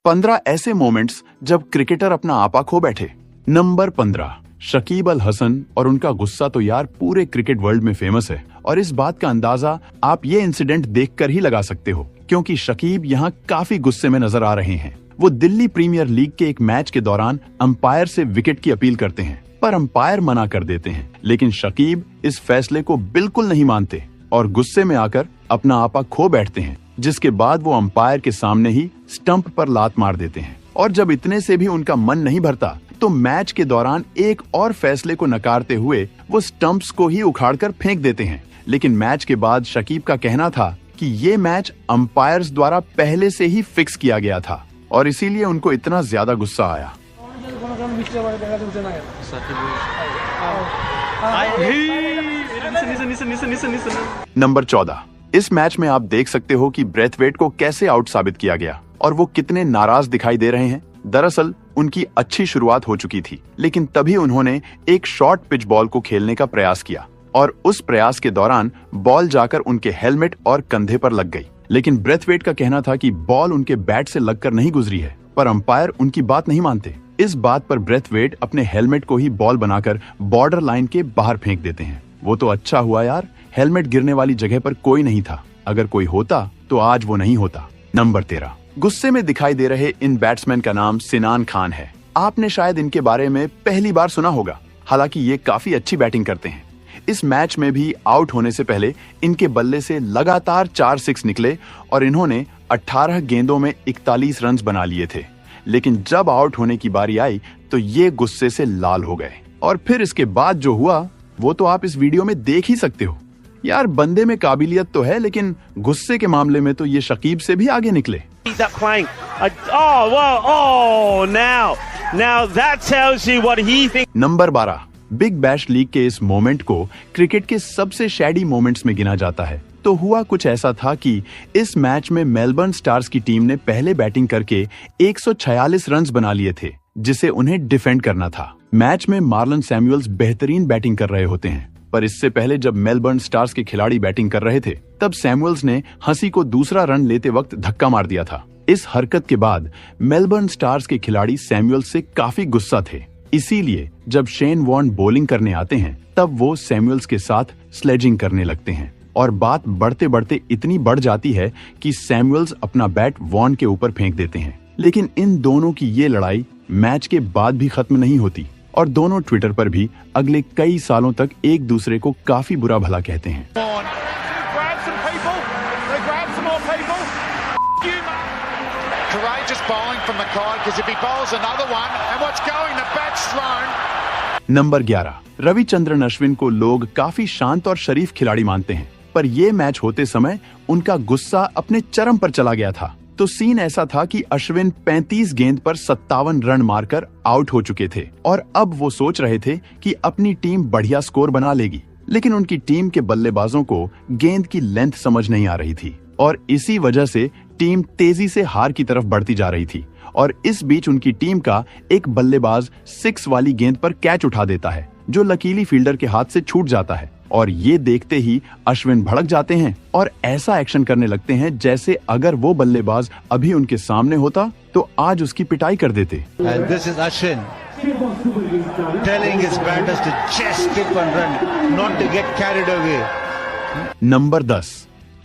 15 ऐसे मोमेंट्स जब क्रिकेटर अपना आपा खो बैठे। नंबर 15, शकीब अल हसन और उनका गुस्सा तो यार पूरे क्रिकेट वर्ल्ड में फेमस है और इस बात का अंदाजा आप ये इंसिडेंट देखकर ही लगा सकते हो, क्योंकि शकीब यहाँ काफी गुस्से में नजर आ रहे हैं। वो दिल्ली प्रीमियर लीग के एक मैच के दौरान अंपायर से विकेट की अपील करते हैं, पर अंपायर मना कर देते हैं। लेकिन शकीब इस फैसले को बिल्कुल नहीं मानते और गुस्से में आकर अपना आपा खो बैठते हैं, जिसके बाद वो अंपायर के सामने ही स्टंप पर लात मार देते हैं। और जब इतने से भी उनका मन नहीं भरता तो मैच के दौरान एक और फैसले को नकारते हुए वो स्टंप्स को ही उखाड़कर फेंक देते हैं। लेकिन मैच के बाद शकीब का कहना था कि ये मैच अंपायर्स द्वारा पहले से ही फिक्स किया गया था और इसीलिए उनको इतना ज्यादा गुस्सा आया। नंबर 14, इस मैच में आप देख सकते हो कि ब्रेथवेट को कैसे आउट साबित किया गया और वो कितने नाराज दिखाई दे रहे हैं। दरअसल उनकी अच्छी शुरुआत हो चुकी थी, लेकिन तभी उन्होंने एक शॉर्ट पिच बॉल को खेलने का प्रयास किया और उस प्रयास के दौरान बॉल जाकर उनके हेलमेट और कंधे पर लग गई। लेकिन ब्रेथवेट का कहना था कि बॉल उनके बैट से लगकर नहीं गुजरी है, पर अंपायर उनकी बात नहीं मानते। इस बात पर ब्रेथवेट अपने हेलमेट को ही बॉल बनाकर बॉर्डर लाइन के बाहर फेंक देते हैं। वो तो अच्छा हुआ यार, हेलमेट गिरने वाली जगह पर कोई नहीं था, अगर कोई होता तो आज वो नहीं होता। नंबर 13, गुस्से में दिखाई दे रहे इन बैट्समैन का नाम सिनान खान है। आपने शायद इनके बारे में पहली बार सुना होगा, हालांकि ये काफी अच्छी बैटिंग करते हैं। इस मैच में भी आउट होने से पहले इनके बल्ले से लगातार 4 6 निकले और इन्होंने 18 गेंदों में 41 रन बना लिए थे। लेकिन जब आउट होने की बारी आई तो ये गुस्से से लाल हो गए और फिर इसके बाद जो हुआ वो तो आप इस वीडियो में देख ही सकते हो। यार बंदे में काबिलियत तो है, लेकिन गुस्से के मामले में तो ये शकीब से भी आगे निकले। नंबर 12, बिग बैश लीग के इस मोमेंट को क्रिकेट के सबसे शैडी मोमेंट्स में गिना जाता है। तो हुआ कुछ ऐसा था कि इस मैच में मेलबर्न स्टार्स की टीम ने पहले बैटिंग करके 146 रन बना लिए थे, जिसे उन्हें डिफेंड करना था। मैच में मार्लन सैमुअल्स बेहतरीन बैटिंग कर रहे होते हैं, पर इससे पहले जब मेलबर्न स्टार्स के खिलाड़ी बैटिंग कर रहे थे तब सैमुअल्स ने हंसी को दूसरा रन लेते वक्त धक्का मार दिया था। इस हरकत के बाद मेलबर्न स्टार्स के खिलाड़ी सैमुअल्स से काफी गुस्सा थे, इसीलिए जब शेन वॉर्न बॉलिंग करने आते हैं तब वो सैमुअल्स के साथ स्लेजिंग करने लगते हैं और बात बढ़ते बढ़ते इतनी बढ़ जाती है कि सैमुअल्स अपना बैट वॉर्न के ऊपर फेंक देते हैं। लेकिन इन दोनों की ये लड़ाई मैच के बाद भी खत्म नहीं होती और दोनों ट्विटर पर भी अगले कई सालों तक एक दूसरे को काफी बुरा भला कहते हैं। नंबर 11, रविचंद्रन अश्विन को लोग काफी शांत और शरीफ खिलाड़ी मानते हैं, पर यह मैच होते समय उनका गुस्सा अपने चरम पर चला गया था। तो सीन ऐसा था कि अश्विन 35 गेंद पर 57 रन मारकर आउट हो चुके थे और अब वो सोच रहे थे कि अपनी टीम बढ़िया स्कोर बना लेगी, लेकिन उनकी टीम के बल्लेबाजों को गेंद की लेंथ समझ नहीं आ रही थी और इसी वजह से टीम तेजी से हार की तरफ बढ़ती जा रही थी। और इस बीच उनकी टीम का एक बल्लेबाज 6 वाली गेंद पर कैच उठा देता है, जो लकीली फील्डर के हाथ से छूट जाता है और ये देखते ही अश्विन भड़क जाते हैं और ऐसा एक्शन करने लगते हैं जैसे अगर वो बल्लेबाज अभी उनके सामने होता तो आज उसकी पिटाई कर देते। नंबर 10,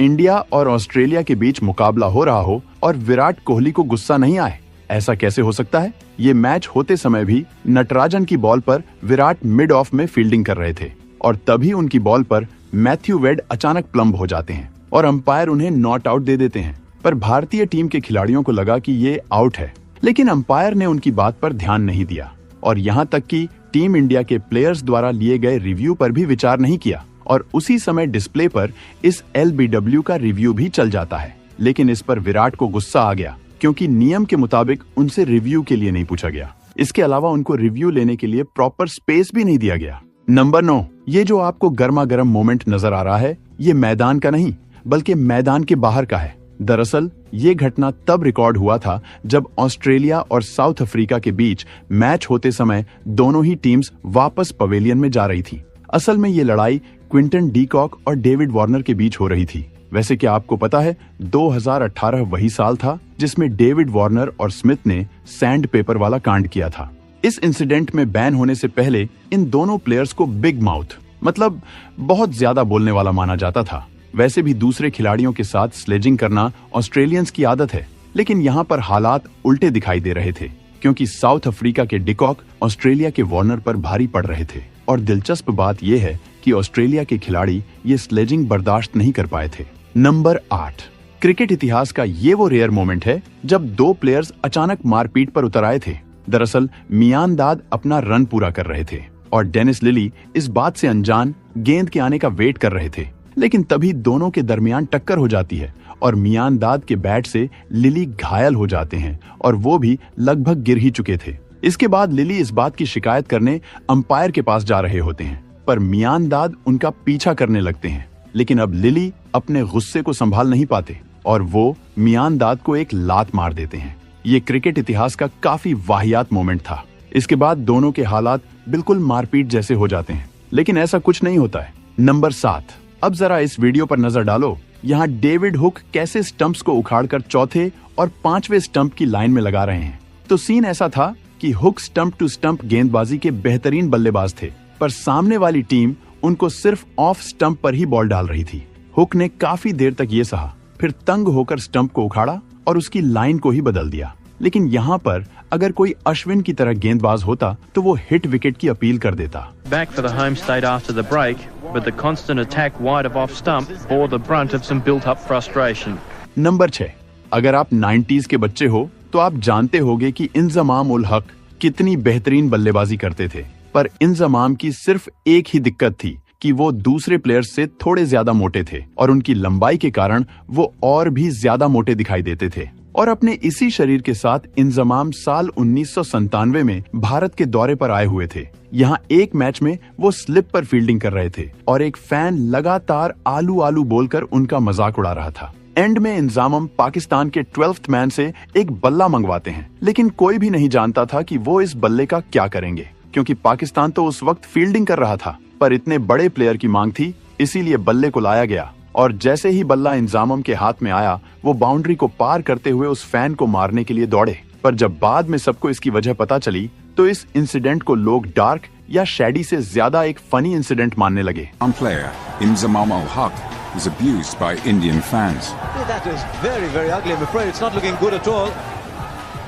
इंडिया और ऑस्ट्रेलिया के बीच मुकाबला हो रहा हो और विराट कोहली को गुस्सा नहीं आए, ऐसा कैसे हो सकता है? ये मैच होते समय भी नटराजन की बॉल पर विराट मिड ऑफ में फील्डिंग कर रहे थे और तभी उनकी बॉल पर मैथ्यू वेड अचानक प्लम्ब हो जाते हैं और अंपायर उन्हें नॉट आउट दे देते हैं। पर भारतीय टीम के खिलाड़ियों को लगा कि ये आउट है, लेकिन अंपायर ने उनकी बात पर ध्यान नहीं दिया और यहाँ तक कि टीम इंडिया के प्लेयर्स द्वारा लिए गए रिव्यू पर भी विचार नहीं किया और उसी समय डिस्प्ले पर इस LBW का रिव्यू भी चल जाता है। लेकिन इस पर विराट को गुस्सा आ गया क्योंकि नियम के मुताबिक उनसे रिव्यू के लिए नहीं पूछा गया। इसके अलावा उनको रिव्यू लेने के लिए प्रॉपर स्पेस भी नहीं दिया गया। नंबर 9, ये जो आपको गर्मा गर्म मोमेंट नजर आ रहा है, ये मैदान का नहीं बल्कि मैदान के बाहर का है। दरअसल ये घटना तब रिकॉर्ड हुआ था जब ऑस्ट्रेलिया और साउथ अफ्रीका के बीच मैच होते समय दोनों ही टीम्स वापस पवेलियन में जा रही थी। असल में ये लड़ाई क्विंटन डीकॉक और डेविड वार्नर के बीच हो रही थी। वैसे क्या आपको पता है 2018 वही साल था जिसमें डेविड वार्नर और स्मिथ ने सैंड पेपर वाला कांड किया था। इस इंसिडेंट में बैन होने से पहले इन दोनों प्लेयर्स को बिग माउथ मतलब बहुत ज्यादा बोलने वाला माना जाता था। वैसे भी दूसरे खिलाड़ियों के साथ स्लेजिंग करना ऑस्ट्रेलियंस की आदत है, लेकिन यहाँ पर हालात उल्टे दिखाई दे रहे थे क्योंकि साउथ अफ्रीका के डिकॉक ऑस्ट्रेलिया के वार्नर पर भारी पड़ रहे थे। और दिलचस्प बात यह है कि ऑस्ट्रेलिया के खिलाड़ी ये स्लेजिंग बर्दाश्त नहीं कर पाए थे। नंबर 8, क्रिकेट इतिहास का ये वो रेयर मोमेंट है जब दो प्लेयर्स अचानक मारपीट पर उतर आए थे। दरअसल मियान दाद अपना रन पूरा कर रहे थे और डेनिस लिली इस बात से अनजान गेंद के आने का वेट कर रहे थे, लेकिन तभी दोनों के दरमियान टक्कर हो जाती है और मियान दाद के बैट से लिली घायल हो जाते हैं और वो भी लगभग गिर ही चुके थे। इसके बाद लिली इस बात की शिकायत करने अंपायर के पास जा रहे होते हैं, पर मियान दाद उनका पीछा करने लगते हैं, लेकिन अब लिली अपने गुस्से को संभाल नहीं पाते और वो मियान दाद को एक लात मार देते हैं। ये क्रिकेट इतिहास का काफी वाहियात मोमेंट था। इसके बाद दोनों के हालात बिल्कुल मारपीट जैसे हो जाते हैं, लेकिन ऐसा कुछ नहीं होता है। नंबर 7, अब जरा इस वीडियो पर नजर डालो। यहाँ डेविड हुक कैसे स्टंप्स को उखाड़कर चौथे और 5वें स्टंप की लाइन में लगा रहे हैं। तो सीन ऐसा था कि हुक स्टंप टू स्टंप गेंदबाजी के बेहतरीन बल्लेबाज थे, पर सामने वाली टीम उनको सिर्फ ऑफ स्टंप पर ही बॉल डाल रही थी। हुक ने काफी देर तक ये सहा, फिर तंग होकर स्टंप को उखाड़ा और उसकी लाइन को ही बदल दिया। लेकिन यहाँ पर अगर कोई अश्विन की तरह गेंदबाज होता तो वो हिट विकेट की अपील कर देता। Back for the home state after the break, but the constant attack wide of off stump bore the brunt of some built-up frustration. Number 6, अगर आप 90s के बच्चे हो तो आप जानते होंगे कि इंजमाम उल हक कितनी बेहतरीन बल्लेबाजी करते थे, पर इंजमाम की सिर्फ एक ही दिक्कत थी कि वो दूसरे प्लेयर्स से थोड़े ज्यादा मोटे थे और उनकी लंबाई के कारण वो और भी ज्यादा मोटे दिखाई देते थे। और अपने इसी शरीर के साथ इंजमाम साल 1997 में भारत के दौरे पर आए हुए थे। यहाँ एक मैच में वो स्लिप पर फील्डिंग कर रहे थे और एक फैन लगातार आलू आलू बोलकर उनका मजाक उड़ा रहा था। एंड में इंजमाम पाकिस्तान के 12th मैन से एक बल्ला मंगवाते हैं, लेकिन कोई भी नहीं जानता था कि वो इस बल्ले का क्या करेंगे, क्योंकि पाकिस्तान तो उस वक्त फील्डिंग कर रहा था। पर इतने बड़े प्लेयर की मांग थी, इसीलिए बल्ले को लाया गया और जैसे ही बल्ला इंजमाम के हाथ में आया, वो बाउंड्री को पार करते हुए उस फैन को मारने के लिए दौड़े। पर जब बाद में सबको इसकी वजह पता चली तो इस इंसिडेंट को लोग डार्क या शैडी से ज्यादा एक फनी इंसिडेंट मानने लगे। Player Inzamam ul Haq was abused by Indian fans. That is very, very ugly. I'm afraid it's not looking good at all.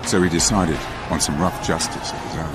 So he decided on some rough justice of his own.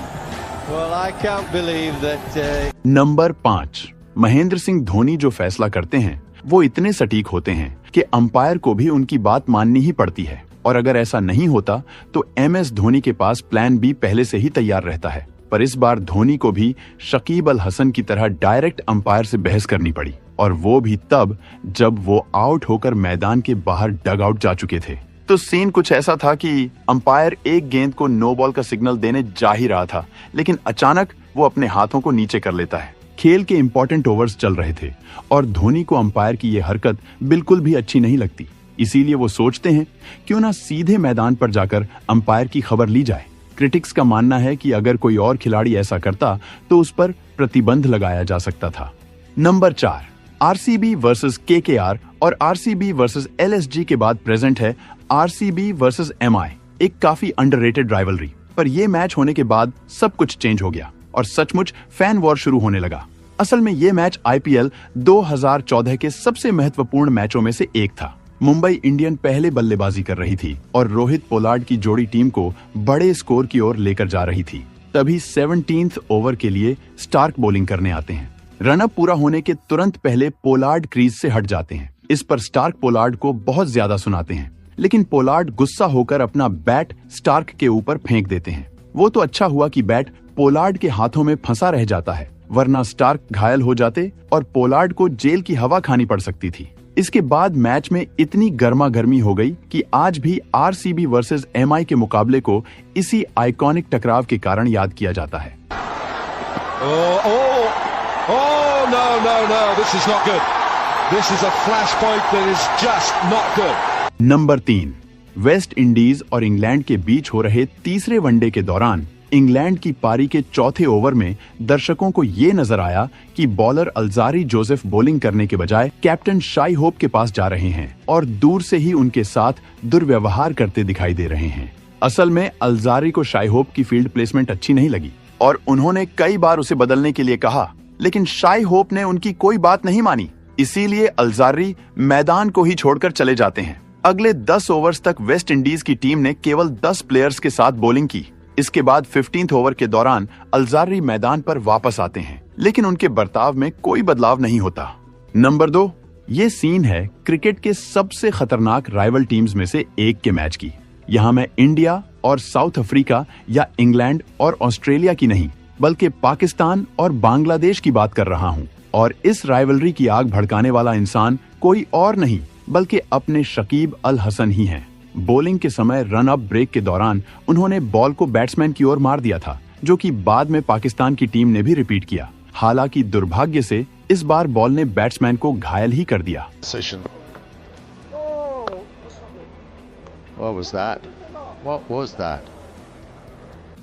Well, I can't believe that. Number 5, Mahendra Singh Dhoni जो फैसला करते हैं वो इतने सटीक होते हैं कि अंपायर को भी उनकी बात माननी ही पड़ती है, और अगर ऐसा नहीं होता तो MS धोनी के पास प्लान बी पहले से ही तैयार रहता है। पर इस बार धोनी को भी शकीब अल हसन की तरह डायरेक्ट अंपायर से बहस करनी पड़ी, और वो भी तब जब वो आउट होकर मैदान के बाहर डग आउट जा चुके थे। तो सीन कुछ ऐसा था कि अंपायर एक गेंद को नो बॉल का सिग्नल देने जा ही रहा था, लेकिन अचानक वो अपने हाथों को नीचे कर लेता है। खेल के इंपॉर्टेंट ओवर्स चल रहे थे और धोनी को अंपायर की ये हरकत बिल्कुल भी अच्छी नहीं लगती। इसीलिए वो सोचते हैं क्यों ना सीधे मैदान पर जाकर अंपायर की खबर ली जाए। क्रिटिक्स का मानना है कि अगर कोई और खिलाड़ी ऐसा करता तो उस पर प्रतिबंध लगाया जा सकता था। नंबर 4, RCB वर्सेस KKR और RCB वर्सेस LSG के बाद प्रेजेंट है RCB वर्सेस MI, एक काफी अंडररेटेड राइवलरी। पर यह मैच होने के बाद सब कुछ चेंज हो गया और सचमुच फैन वॉर शुरू होने लगा। असल में ये मैच IPL 2014 के सबसे महत्वपूर्ण मैचों में से एक था। मुंबई इंडियन पहले बल्लेबाजी कर रही थी और रोहित पोलार्ड की जोड़ी टीम को बड़े स्कोर की ओर लेकर जा रही थी। तभी 17th ओवर के लिए स्टार्क बॉलिंग करने आते हैं। रनअप पूरा होने के तुरंत पहले पोलार्ड क्रीज से हट जाते हैं। इस पर स्टार्क पोलार्ड को बहुत ज्यादा सुनाते हैं, लेकिन पोलार्ड गुस्सा होकर अपना बैट स्टार्क के ऊपर फेंक देते हैं। वो तो अच्छा हुआ कि बैट पोलार्ड के हाथों में फंसा रह जाता है, वरना स्टार्क घायल हो जाते और पोलार्ड को जेल की हवा खानी पड़ सकती थी। इसके बाद मैच में इतनी गर्मा गर्मी हो गई कि आज भी RCB वर्सेस MI के मुकाबले को इसी आइकॉनिक टकराव के कारण याद किया जाता है। नंबर 3, वेस्ट इंडीज और इंग्लैंड के बीच हो रहे तीसरे वनडे के दौरान इंग्लैंड की पारी के चौथे ओवर में दर्शकों को ये नजर आया कि बॉलर अल्जारी जोसेफ बॉलिंग करने के बजाय कैप्टन शाई होप के पास जा रहे हैं और दूर से ही उनके साथ दुर्व्यवहार करते दिखाई दे रहे हैं। असल में अल्जारी को शाई होप की फील्ड प्लेसमेंट अच्छी नहीं लगी और उन्होंने कई बार उसे बदलने के लिए कहा, लेकिन शाई होप ने उनकी कोई बात नहीं मानी। इसीलिए अल्जारी मैदान को ही छोड़कर चले जाते हैं। अगले 10 ओवर्स तक वेस्ट इंडीज की टीम ने केवल 10 प्लेयर्स के साथ बॉलिंग की। इसके बाद 15th ओवर के दौरान अल्जारी मैदान पर वापस आते हैं, लेकिन उनके बर्ताव में कोई बदलाव नहीं होता। नंबर 2, ये सीन है क्रिकेट के सबसे खतरनाक राइवल टीम्स में से एक के मैच की। यहाँ मैं इंडिया और साउथ अफ्रीका या इंग्लैंड और ऑस्ट्रेलिया की नहीं, बल्कि पाकिस्तान और बांग्लादेश की बात कर रहा हूँ। और इस राइवलरी की आग भड़काने वाला इंसान कोई और नहीं बल्कि अपने शकीब अल हसन ही हैं। बॉलिंग के समय रन अप ब्रेक के दौरान उन्होंने बॉल को बैट्समैन की ओर मार दिया था, जो कि बाद में पाकिस्तान की टीम ने भी रिपीट किया। हालांकि दुर्भाग्य से इस बार बॉल ने बैट्समैन को घायल ही कर दिया। What was that?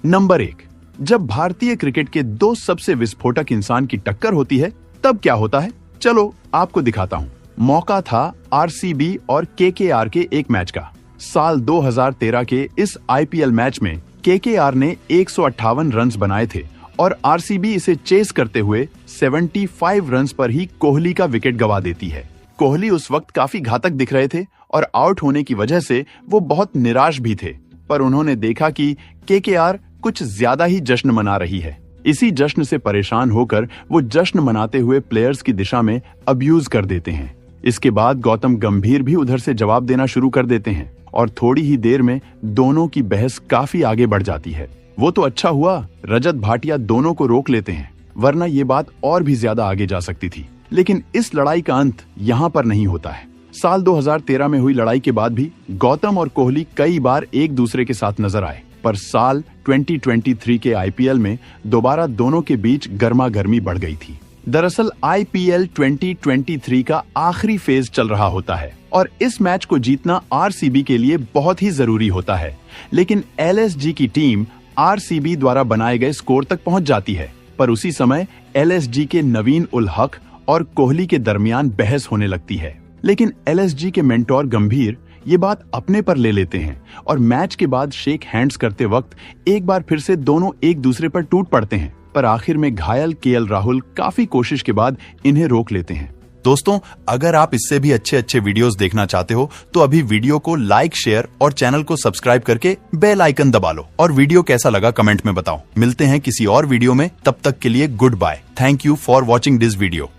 नंबर 1, जब भारतीय क्रिकेट के 2 सबसे विस्फोटक इंसान की टक्कर होती है तब क्या होता है, चलो आपको दिखाता हूँ। मौका था आरसीबी और केकेआर के एक मैच का। साल 2013 के इस आईपीएल मैच में केकेआर ने 158 रन्स बनाए थे और आरसीबी इसे चेस करते हुए 75 रन्स पर ही कोहली का विकेट गवा देती है। कोहली उस वक्त काफी घातक दिख रहे थे और आउट होने की वजह से वो बहुत निराश भी थे, पर उन्होंने देखा कि केकेआर कुछ ज्यादा ही जश्न मना रही है। इसी जश्न से परेशान होकर वो जश्न मनाते हुए प्लेयर्स की दिशा में अब्यूज कर देते हैं। इसके बाद गौतम गंभीर भी उधर से जवाब देना शुरू कर देते हैं और थोड़ी ही देर में दोनों की बहस काफी आगे बढ़ जाती है। वो तो अच्छा हुआ रजत भाटिया दोनों को रोक लेते हैं, वरना ये बात और भी ज्यादा आगे जा सकती थी। लेकिन इस लड़ाई का अंत यहाँ पर नहीं होता है। साल 2013 में हुई लड़ाई के बाद भी गौतम और कोहली कई बार एक दूसरे के साथ नजर आए, पर साल 2023 के आईपीएल में दोबारा दोनों के बीच गर्मा गर्मी बढ़ गई थी। दरअसल आईपीएल 2023 का आखिरी फेज चल रहा होता है और इस मैच को जीतना आरसीबी के लिए बहुत ही जरूरी होता है। लेकिन एलएसजी की टीम आरसीबी द्वारा बनाए गए स्कोर तक पहुंच जाती है, पर उसी समय एलएसजी के नवीन उल हक और कोहली के दरमियान बहस होने लगती है। लेकिन एलएसजी के मेंटोर गंभीर ये बात अपने पर ले लेते हैं और मैच के बाद शेक हैंड्स करते वक्त एक बार फिर से दोनों एक दूसरे पर टूट पड़ते हैं, पर आखिर में घायल केएल राहुल काफी कोशिश के बाद इन्हें रोक लेते हैं। दोस्तों, अगर आप इससे भी अच्छे वीडियोस देखना चाहते हो तो अभी वीडियो को लाइक, शेयर और चैनल को सब्सक्राइब करके बेल आइकन दबा लो और वीडियो कैसा लगा कमेंट में बताओ। मिलते हैं किसी और वीडियो में, तब तक के लिए goodbye. Thank you for watching this video.